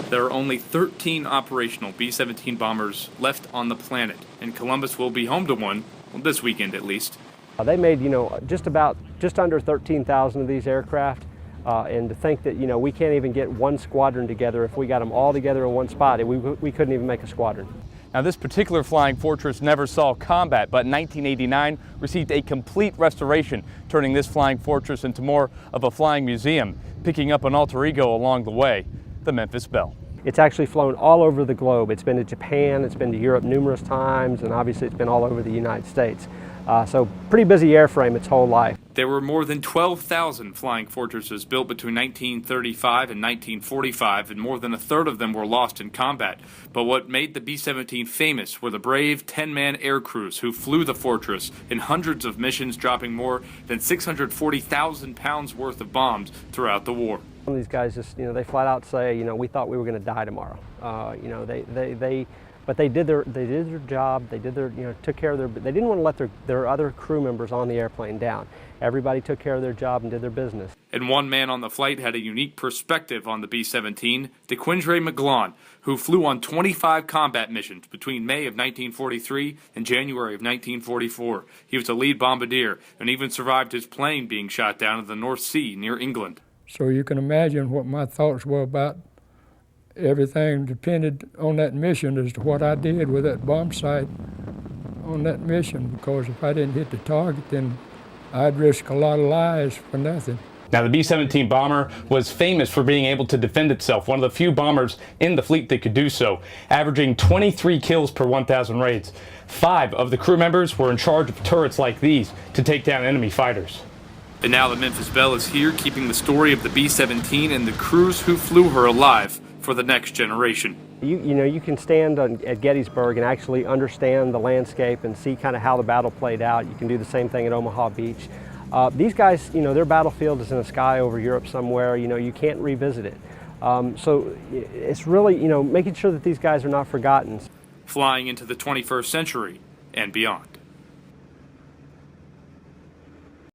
There are only 13 operational B-17 bombers left on the planet, and Columbus will be home to one, well, this weekend at least. They made, just under 13,000 of these aircraft, and to think that, we can't even get one squadron together. If we got them all together in one spot, we couldn't even make a squadron. Now, this particular flying fortress never saw combat, but in 1989 received a complete restoration, turning this flying fortress into more of a flying museum, picking up an alter ego along the way, the Memphis Belle. It's actually flown all over the globe. It's been to Japan, it's been to Europe numerous times, and obviously it's been all over the United States. So pretty busy airframe its whole life. There were more than 12,000 flying fortresses built between 1935 and 1945, and more than a third of them were lost in combat. But what made the B-17 famous were the brave 10-man air crews who flew the fortress in hundreds of missions, dropping more than 640,000 pounds worth of bombs throughout the war. Some of these guys just, they flat out say, we thought we were going to die tomorrow. But they did their job. They did took care of they didn't want to let their other crew members on the airplane down. Everybody took care of their job and did their business. And one man on the flight had a unique perspective on the B-17, DeQuindre McGlone, who flew on 25 combat missions between May of 1943 and January of 1944. He was a lead bombardier and even survived his plane being shot down in the North Sea near England. So you can imagine what my thoughts were about everything depended on that mission as to what I did with that bomb sight on that mission, because if I didn't hit the target, then I'd risk a lot of lives for nothing. Now, the B-17 bomber was famous for being able to defend itself, one of the few bombers in the fleet that could do so, averaging 23 kills per 1,000 raids. 5 of the crew members were in charge of turrets like these to take down enemy fighters. And now the Memphis Belle is here, keeping the story of the B-17 and the crews who flew her alive for the next generation. You can stand at Gettysburg and actually understand the landscape and see kind of how the battle played out. You can do the same thing at Omaha Beach. These guys, their battlefield is in the sky over Europe somewhere. You can't revisit it. So it's really, making sure that these guys are not forgotten. Flying into the 21st century and beyond.